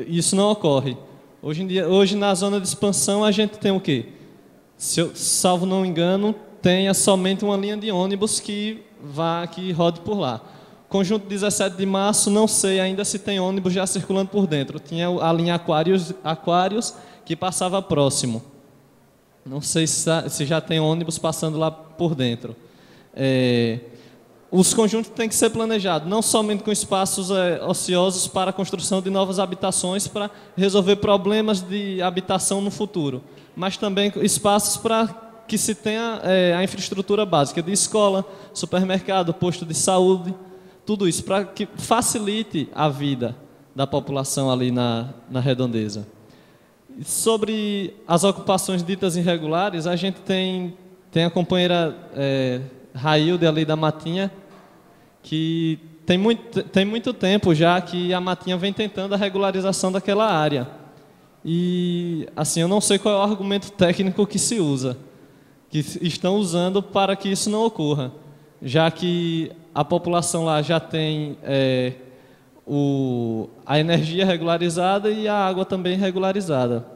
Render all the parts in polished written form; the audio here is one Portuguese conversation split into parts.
isso não ocorre. Hoje em dia, hoje na zona de expansão a gente tem o quê? Se eu salvo não engano, tenha somente uma linha de ônibus que rode por lá. Conjunto 17 de março, não sei ainda se tem ônibus já circulando por dentro. Tinha a linha Aquários que passava próximo. Não sei se já tem ônibus passando lá por dentro. Os conjuntos têm que ser planejados, não somente com espaços ociosos para a construção de novas habitações para resolver problemas de habitação no futuro, mas também espaços para que se tenha a infraestrutura básica de escola, supermercado, posto de saúde, tudo isso para que facilite a vida da população ali na redondeza. Sobre as ocupações ditas irregulares, a gente tem a companheira Railde ali da Matinha, que tem muito tempo já que a Matinha vem tentando a regularização daquela área. E, assim, eu não sei qual é o argumento técnico que se usa, que estão usando para que isso não ocorra, já que a população lá já tem a energia regularizada e a água também regularizada.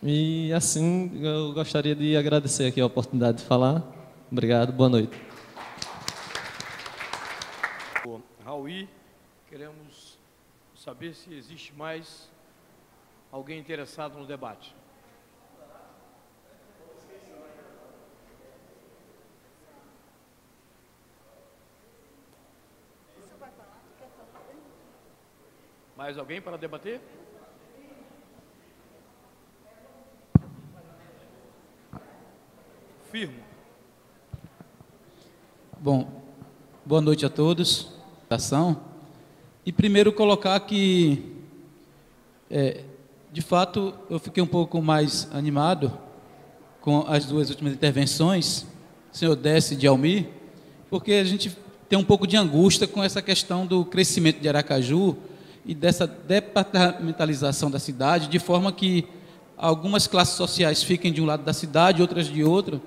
E, assim, eu gostaria de agradecer aqui a oportunidade de falar. Obrigado, boa noite. Raul, queremos saber se existe mais alguém interessado no debate. Mais alguém para debater? Firmo. Bom, boa noite a todos. E primeiro colocar que, de fato, eu fiquei um pouco mais animado com as duas últimas intervenções, senhor Décio e de Almir, porque a gente tem um pouco de angústia com essa questão do crescimento de Aracaju e dessa departamentalização da cidade, de forma que algumas classes sociais fiquem de um lado da cidade, outras de outro.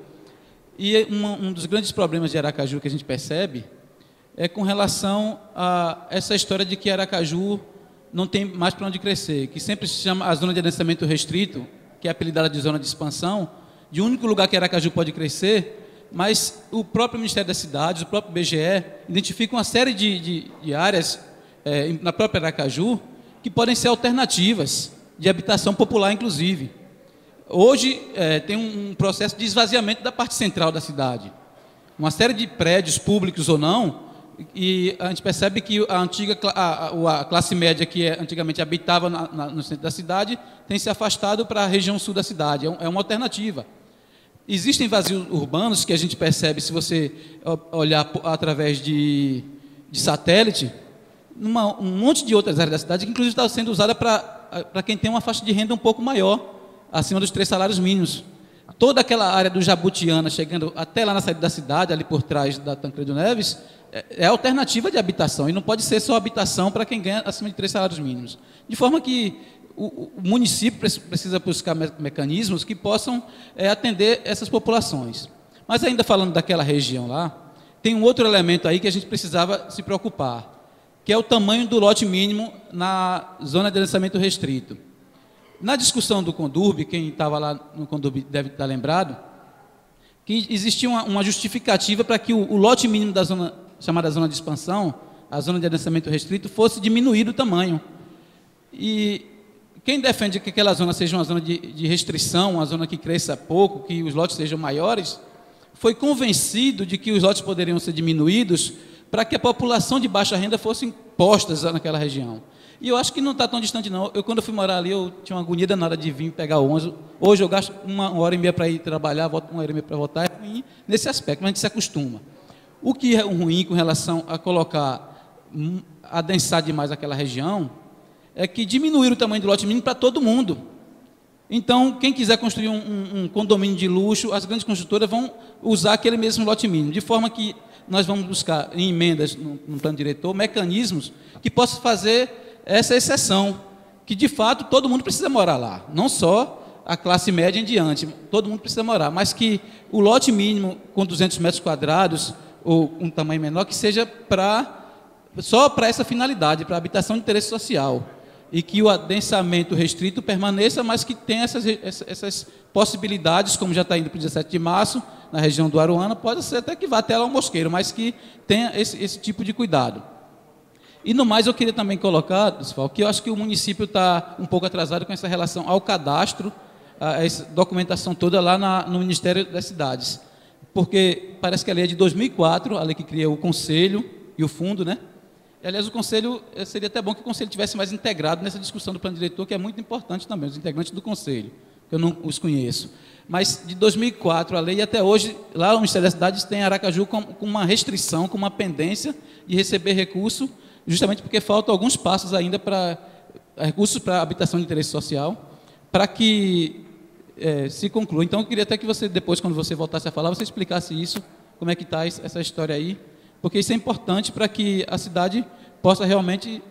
E um dos grandes problemas de Aracaju que a gente percebe é com relação a essa história de que Aracaju não tem mais para onde crescer, que sempre se chama a zona de adensamento restrito, que é apelidada de zona de expansão, de único lugar que Aracaju pode crescer, mas o próprio Ministério das Cidades, o próprio BGE, identifica uma série de áreas na própria Aracaju que podem ser alternativas de habitação popular, inclusive. Hoje tem um processo de esvaziamento da parte central da cidade. Uma série de prédios públicos ou não, e a gente percebe que a classe média que antigamente habitava no centro da cidade tem se afastado para a região sul da cidade. É uma alternativa. Existem vazios urbanos que a gente percebe, se você olhar através de satélite, um monte de outras áreas da cidade, que inclusive está sendo usada para quem tem uma faixa de renda um pouco maior, acima dos 3 salários mínimos. Toda aquela área do Jabutiana, chegando até lá na saída da cidade, ali por trás da Tancredo Neves, é alternativa de habitação, e não pode ser só habitação para quem ganha acima de 3 salários mínimos. De forma que o município precisa buscar mecanismos que possam atender essas populações. Mas ainda falando daquela região lá, tem um outro elemento aí que a gente precisava se preocupar, que é o tamanho do lote mínimo na zona de adensamento restrito. Na discussão do Condurb, quem estava lá no Condurb deve estar lembrado, que existia uma justificativa para que o lote mínimo da zona, chamada zona de expansão, a zona de adensamento restrito, fosse diminuído o tamanho. E quem defende que aquela zona seja uma zona de restrição, uma zona que cresça pouco, que os lotes sejam maiores, foi convencido de que os lotes poderiam ser diminuídos para que a população de baixa renda fosse posta naquela região. E eu acho que não está tão distante, não. Quando eu fui morar ali, eu tinha uma agonia danada de vir pegar o ônibus. Hoje eu gasto 1h30 para ir trabalhar, volto 1h30 para voltar. É ruim nesse aspecto, mas a gente se acostuma. O que é ruim com relação a adensar demais aquela região, é que diminuir o tamanho do lote mínimo para todo mundo. Então, quem quiser construir um condomínio de luxo, as grandes construtoras vão usar aquele mesmo lote mínimo, de forma que nós vamos buscar, em emendas no plano diretor, mecanismos que possam fazer essa exceção, que de fato todo mundo precisa morar lá, não só a classe média em diante, todo mundo precisa morar, mas que o lote mínimo com 200 metros quadrados, ou um tamanho menor, que seja só para essa finalidade, para habitação de interesse social. e que o adensamento restrito permaneça, mas que tenha essas possibilidades, como já está indo para o 17 de março, na região do Aruana, pode ser até que vá até lá o Mosqueiro, mas que tenha esse tipo de cuidado. E no mais, eu queria também colocar, pessoal, que eu acho que o município está um pouco atrasado com essa relação ao cadastro, a essa documentação toda lá no Ministério das Cidades. Porque parece que a lei é de 2004, a lei que cria o Conselho e o Fundo, né? E, aliás, o Conselho, seria até bom que o Conselho tivesse mais integrado nessa discussão do plano diretor, que é muito importante também, os integrantes do Conselho, que eu não os conheço. Mas de 2004 a lei, e até hoje, lá no Ministério das Cidades tem Aracaju com uma restrição, com uma pendência de receber recurso, justamente porque faltam alguns passos ainda para recursos para habitação de interesse social, para que se conclua. Então, eu queria até que você, depois, quando você voltasse a falar, você explicasse isso, como é que está essa história aí, porque isso é importante para que a cidade possa realmente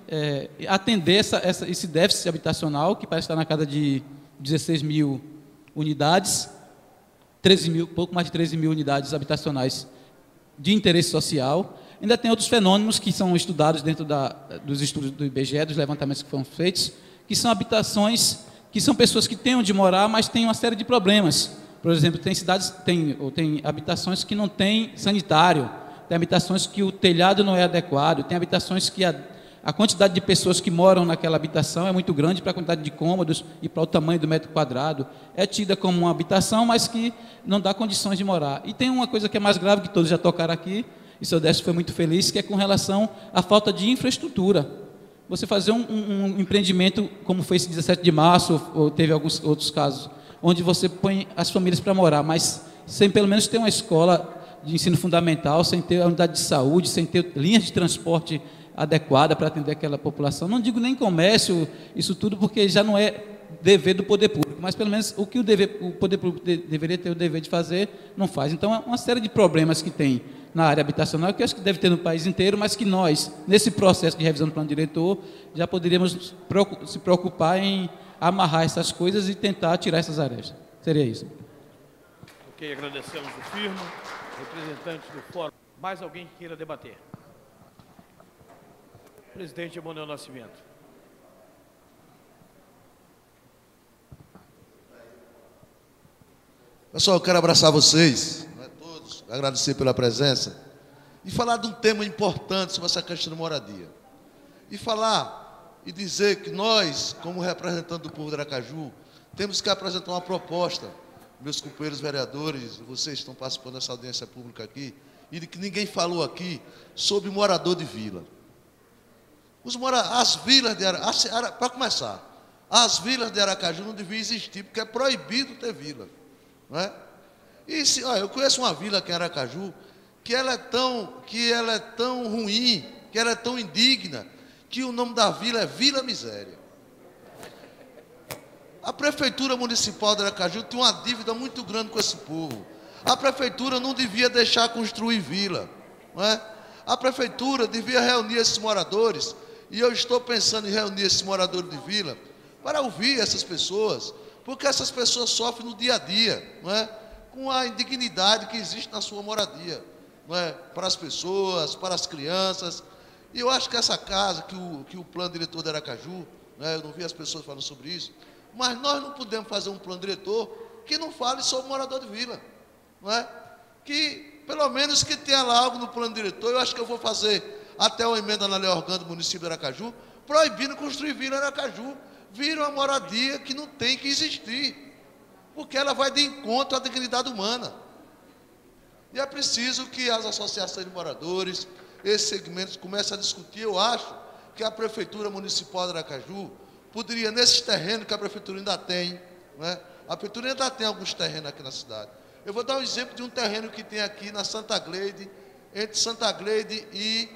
atender esse déficit habitacional, que parece estar na casa de 16 mil unidades, pouco mais de 13 mil unidades habitacionais de interesse social. Ainda tem outros fenômenos que são estudados dentro dos estudos do IBGE, dos levantamentos que foram feitos, que são habitações, que são pessoas que têm onde morar, mas têm uma série de problemas. Por exemplo, tem cidades, tem habitações que não têm sanitário, tem habitações que o telhado não é adequado, tem habitações que a quantidade de pessoas que moram naquela habitação é muito grande para a quantidade de cômodos e para o tamanho do metro quadrado. É tida como uma habitação, mas que não dá condições de morar. E tem uma coisa que é mais grave, que todos já tocaram aqui, e o senhor Décio foi muito feliz, que é com relação à falta de infraestrutura. Você fazer um empreendimento, como foi esse 17 de março, ou teve alguns outros casos, onde você põe as famílias para morar, mas sem pelo menos ter uma escola de ensino fundamental, sem ter a unidade de saúde, sem ter linhas de transporte adequada para atender aquela população. Não digo nem comércio, isso tudo, porque já não é dever do poder público, mas pelo menos o que o poder público deveria ter o dever de fazer, não faz. Então, é uma série de problemas que tem na área habitacional, que eu acho que deve ter no país inteiro, mas que nós, nesse processo de revisão do plano diretor, já poderíamos se preocupar em amarrar essas coisas e tentar tirar essas arestas. Seria isso. Ok, agradecemos o firmo, representante do fórum. Mais alguém que queira debater? Presidente Emanuel Nascimento. Pessoal, eu quero abraçar vocês, todos, agradecer pela presença e falar de um tema importante sobre essa questão de moradia. E falar e dizer que nós, como representantes do povo de Aracaju, temos que apresentar uma proposta, meus companheiros vereadores, vocês estão participando dessa audiência pública aqui, e de que ninguém falou aqui sobre morador de vila. As vilas de Aracaju, para começar, as vilas de Aracaju não deviam existir, porque é proibido ter vila. Não é? E eu conheço uma vila aqui em Aracaju, que ela é tão ruim, que ela é tão indigna, que o nome da vila é Vila Miséria. A Prefeitura Municipal de Aracaju tem uma dívida muito grande com esse povo. A Prefeitura não devia deixar construir vila. Não é? A Prefeitura devia reunir esses moradores, e eu estou pensando em reunir esses moradores de vila, para ouvir essas pessoas, porque essas pessoas sofrem no dia a dia, não é? Com a indignidade que existe na sua moradia, não é? Para as pessoas, para as crianças. E eu acho que essa casa, que o plano diretor de Aracaju, não é? Eu não vi as pessoas falando sobre isso, mas nós não podemos fazer um plano diretor que não fale sobre morador de vila, não é? Que, pelo menos, que tenha lá algo no plano diretor. Eu acho que eu vou fazer até uma emenda na lei orgânica do município de Aracaju, proibindo construir vila em Aracaju. Vira uma moradia que não tem que existir, porque ela vai de encontro à dignidade humana. E é preciso que as associações de moradores, esses segmentos, comecem a discutir. Eu acho que a Prefeitura Municipal de Aracaju poderia, nesses terrenos que a Prefeitura ainda tem, não é? A Prefeitura ainda tem alguns terrenos aqui na cidade. Eu vou dar um exemplo de um terreno que tem aqui na Santa Gleide, entre Santa Gleide e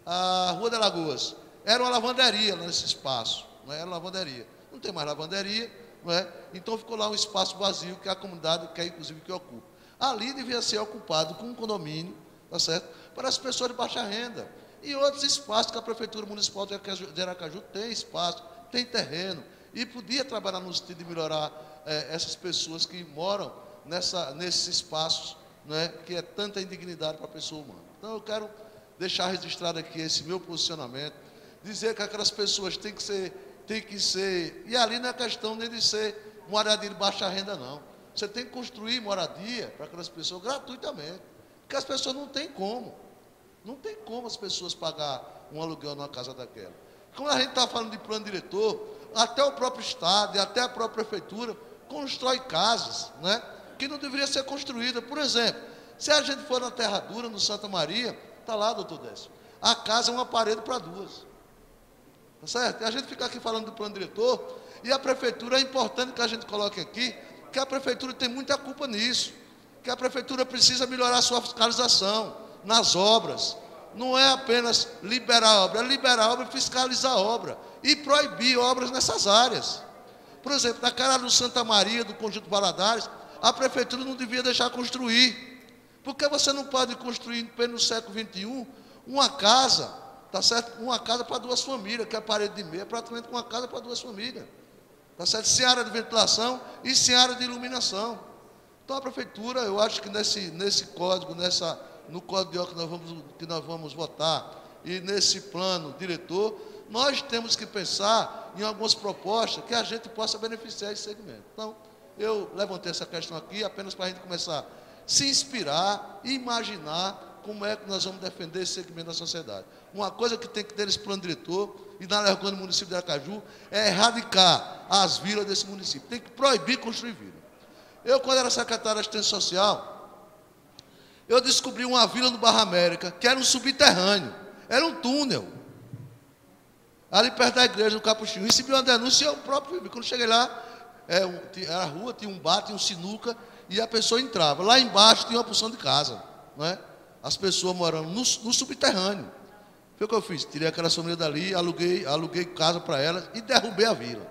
a Rua de Lagoas. Era uma lavanderia nesse espaço. Não era lavanderia. Não tem mais lavanderia, não é? Então ficou lá um espaço vazio que a comunidade quer, inclusive, que ocupe. Ali devia ser ocupado com um condomínio, tá certo? Para as pessoas de baixa renda. E outros espaços que a Prefeitura Municipal de Aracaju tem espaço, tem terreno, e podia trabalhar no sentido de melhorar essas pessoas que moram nesses espaços, não é? Que é tanta indignidade para a pessoa humana. Então eu quero deixar registrado aqui esse meu posicionamento, dizer que aquelas pessoas têm que ser tem que ser... E ali não é questão nem de ser moradia de baixa renda, não. Você tem que construir moradia para aquelas pessoas gratuitamente. Porque as pessoas não têm como. Não tem como as pessoas pagar um aluguel numa casa daquela. Quando a gente está falando de plano diretor, até o próprio Estado e até a própria Prefeitura constrói casas, né, que não deveriam ser construídas. Por exemplo, se a gente for na Terra Dura, no Santa Maria, está lá, doutor Décio, a casa é uma parede para duas. Tá certo? E a gente fica aqui falando do plano diretor, e a Prefeitura, é importante que a gente coloque aqui, que a Prefeitura tem muita culpa nisso, que a Prefeitura precisa melhorar a sua fiscalização nas obras. Não é apenas liberar a obra, é liberar a obra e fiscalizar a obra. E proibir obras nessas áreas. Por exemplo, naquela do Santa Maria, do Conjunto Valadares, a Prefeitura não devia deixar construir. Porque você não pode construir, no século XXI, uma casa, tá certo? Uma casa para duas famílias, que é a parede de meia, é praticamente uma casa para duas famílias. Tá certo? Sem área de ventilação e sem área de iluminação. Então a Prefeitura, eu acho que nesse código, no código que nós vamos votar e nesse plano diretor, nós temos que pensar em algumas propostas que a gente possa beneficiar esse segmento. Então, eu levantei essa questão aqui apenas para a gente começar a se inspirar e imaginar como é que nós vamos defender esse segmento da sociedade. Uma coisa que tem que ter nesse plano diretor, e na Alergônia do município de Aracaju, é erradicar as vilas desse município. Tem que proibir construir vila. Eu, quando era secretário de Assistência Social, eu descobri uma vila no Barra América, que era um subterrâneo, era um túnel, ali perto da igreja do Capuchinho. Recebi uma denúncia e eu próprio vi. Quando cheguei lá, era a rua, tinha um bar, tinha um sinuca, e a pessoa entrava. Lá embaixo tinha uma porção de casa, não é? As pessoas morando no subterrâneo. Foi o que eu fiz, tirei aquela família dali, aluguei casa para elas e derrubei a vila.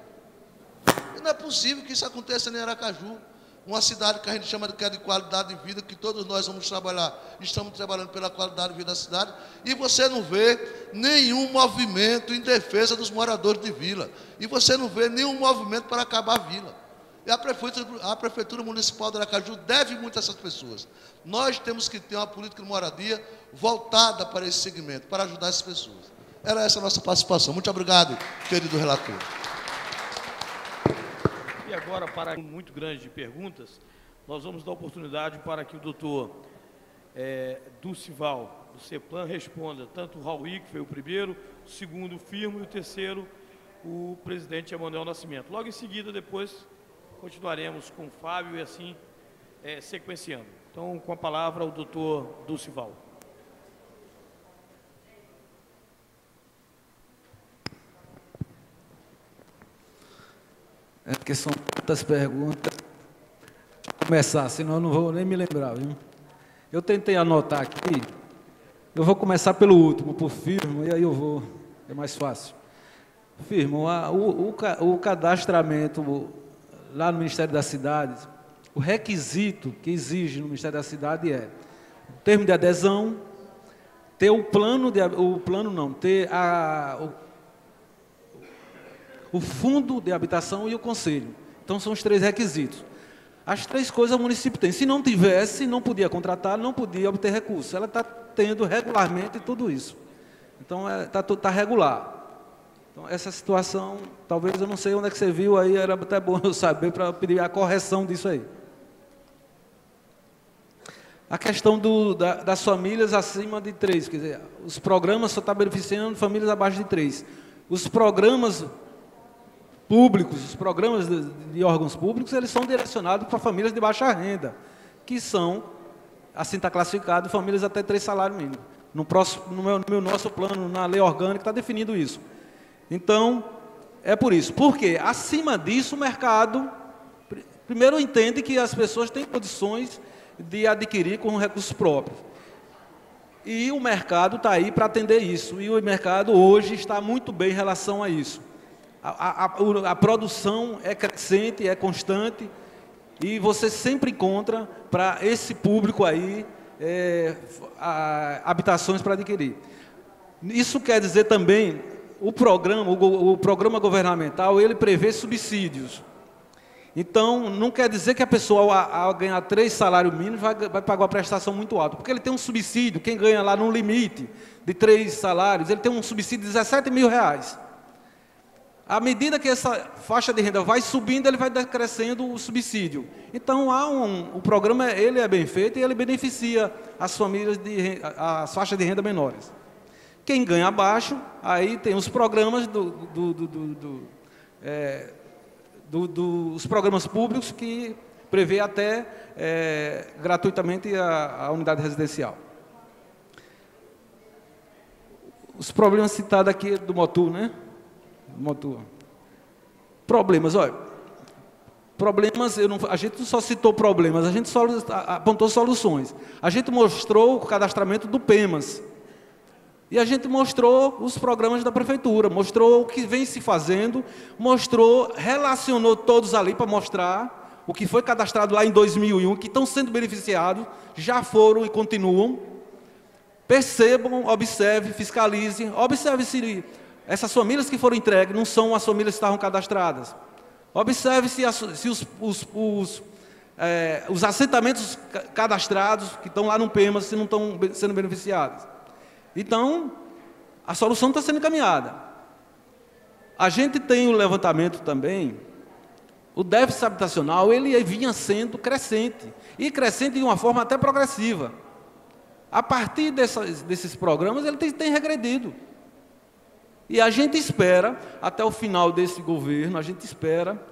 E não é possível que isso aconteça em Aracaju, uma cidade que a gente chama de qualidade de vida, que todos nós vamos trabalhar, estamos trabalhando pela qualidade de vida da cidade, e você não vê nenhum movimento em defesa dos moradores de vila, e você não vê nenhum movimento para acabar a vila. E a Prefeitura Municipal de Aracaju deve muito a essas pessoas. Nós temos que ter uma política de moradia voltada para esse segmento, para ajudar essas pessoas. Era essa a nossa participação. Muito obrigado, querido relator. E agora, para um muito grande de perguntas, nós vamos dar oportunidade para que o doutor Dulcival, do CEPLAN, responda tanto o Raul, que foi o primeiro, o segundo o Firmo e o terceiro o presidente Emanuel Nascimento. Logo em seguida, depois, continuaremos com o Fábio e assim sequenciando. Então, com a palavra, o doutor Dulcival. É porque são tantas perguntas. Vou começar, senão eu não vou nem me lembrar, viu? Eu tentei anotar aqui. Eu vou começar pelo último, por Firmo, e aí eu vou. É mais fácil. Firmo, o cadastramento lá no Ministério das Cidades, o requisito que exige no Ministério da Cidade é o termo de adesão, ter o fundo de habitação e o conselho. Então, são os 3 requisitos. As 3 coisas o município tem. Se não tivesse, não podia contratar, não podia obter recurso. Ela está tendo regularmente tudo isso. Então, está regular. Então, essa situação, talvez eu não sei onde é que você viu, aí era até bom eu saber para pedir a correção disso aí. A questão das famílias acima de 3, quer dizer, os programas só estão beneficiando famílias abaixo de 3. Os programas públicos, os programas de órgãos públicos, eles são direcionados para famílias de baixa renda, que são, assim está classificado, famílias até 3 salários mínimos. No nosso plano, na lei orgânica, está definido isso. Então, é por isso. Porque, acima disso, o mercado, primeiro, entende que as pessoas têm condições de adquirir com recursos próprios. E o mercado está aí para atender isso. E o mercado hoje está muito bem em relação a isso. A produção é crescente, é constante, e você sempre encontra para esse público aí habitações para adquirir. Isso quer dizer também, o programa governamental, ele prevê subsídios. Então, não quer dizer que a pessoa, ao ganhar 3 salários mínimos, vai pagar uma prestação muito alta, porque ele tem um subsídio, quem ganha lá no limite de 3 salários, ele tem um subsídio de R$17 mil. À medida que essa faixa de renda vai subindo, ele vai decrescendo o subsídio. Então, o programa ele é bem feito e ele beneficia as famílias as faixas de renda menores. Quem ganha abaixo, aí tem os programas dos programas públicos que prevê até gratuitamente a unidade residencial. Os problemas citados aqui do Motu, né? Motu. Problemas, olha. Problemas, a gente não só citou problemas, a gente só apontou soluções. A gente mostrou o cadastramento do PEMAS. E a gente mostrou os programas da prefeitura, mostrou o que vem se fazendo, relacionou todos ali para mostrar o que foi cadastrado lá em 2001, que estão sendo beneficiados, já foram e continuam. Percebam, observem, fiscalizem, observe se essas famílias que foram entregues não são as famílias que estavam cadastradas. Observe se os assentamentos cadastrados que estão lá no PEMAS, se não estão sendo beneficiados. Então, a solução está sendo encaminhada. A gente tem o levantamento também, o déficit habitacional, ele vinha sendo crescente, e crescente de uma forma até progressiva. A partir desses programas, ele tem regredido. E a gente espera, até o final desse governo, a gente espera,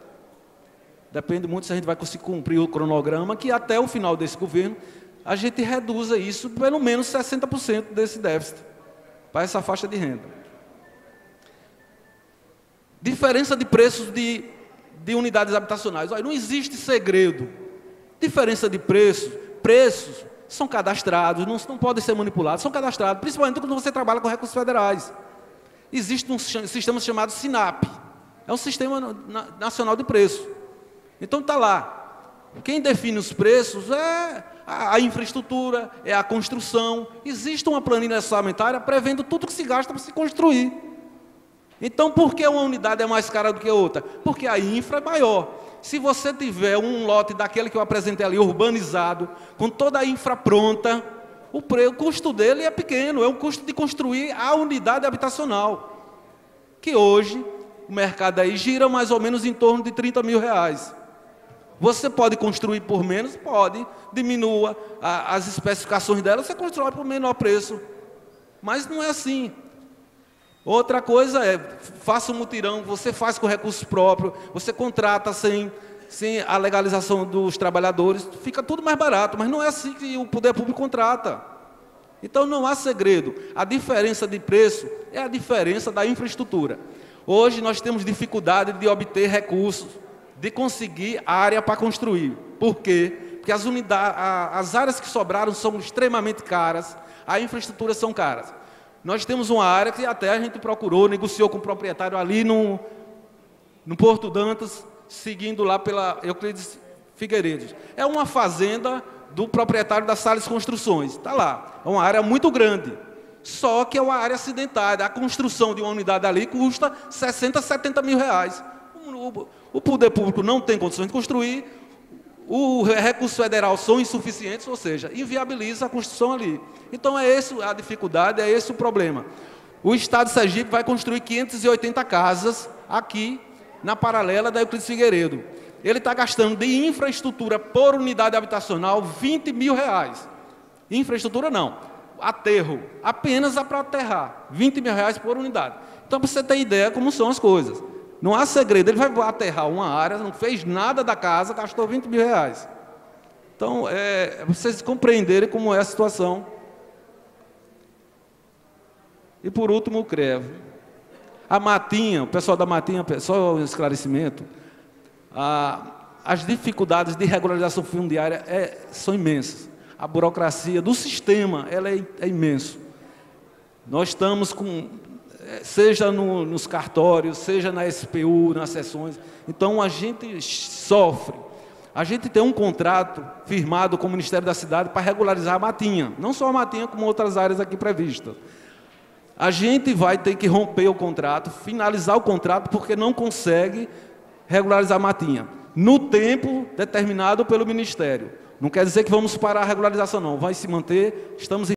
depende muito se a gente vai conseguir cumprir o cronograma, que até o final desse governo, a gente reduza isso, pelo menos 60% desse déficit, para essa faixa de renda. Diferença de preços de unidades habitacionais. Olha, não existe segredo. Diferença de preços são cadastrados, não podem ser manipulados, são cadastrados, principalmente quando você trabalha com recursos federais. Existe um sistema chamado SINAP, é um sistema nacional de preço. Então está lá. Quem define os preços é a infraestrutura, é a construção. Existe uma planilha orçamentária prevendo tudo que se gasta para se construir. Então, por que uma unidade é mais cara do que a outra? Porque a infra é maior. Se você tiver um lote daquele que eu apresentei ali, urbanizado, com toda a infra pronta, o custo dele é pequeno, é o custo de construir a unidade habitacional, que hoje o mercado aí gira mais ou menos em torno de R$30 mil. Você pode construir por menos? Pode, diminua as especificações dela, você constrói por menor preço, mas não é assim. Outra coisa é, faça um mutirão, você faz com recursos próprios, você contrata sem a legalização dos trabalhadores, fica tudo mais barato, mas não é assim que o poder público contrata. Então não há segredo, a diferença de preço é a diferença da infraestrutura. Hoje nós temos dificuldade de obter recursos, de conseguir área para construir. Por quê? Porque as áreas que sobraram são extremamente caras, a infraestrutura são caras. Nós temos uma área que até a gente procurou, negociou com o proprietário ali no Porto Dantas, seguindo lá pela Euclides Figueiredo. É uma fazenda do proprietário da Salles Construções. Está lá. É uma área muito grande. Só que é uma área acidentada. A construção de uma unidade ali custa 60, 70 mil reais. O poder público não tem condições de construir, o recurso federal são insuficientes, ou seja, inviabiliza a construção ali. Então é essa a dificuldade, é esse o problema. O Estado de Sergipe vai construir 580 casas aqui na paralela da Euclides Figueiredo. Ele está gastando de infraestrutura por unidade habitacional R$20 mil. Infraestrutura não, aterro, apenas para aterrar, R$20 mil por unidade. Então, para você ter ideia como são as coisas. Não há segredo, ele vai aterrar uma área, não fez nada da casa, gastou R$20 mil. Então, vocês compreenderem como é a situação. E por último, o CREV. A Matinha, o pessoal da Matinha, só um esclarecimento, as dificuldades de regularização fundiária são imensas. A burocracia do sistema ela é imenso. Nós estamos com, seja nos cartórios, seja na SPU, nas sessões, então a gente sofre. A gente tem um contrato firmado com o Ministério da Cidade para regularizar a Matinha, não só a Matinha, como outras áreas aqui previstas. A gente vai ter que romper o contrato, finalizar o contrato, porque não consegue regularizar a Matinha, no tempo determinado pelo Ministério. Não quer dizer que vamos parar a regularização, não. Vai se manter, estamos em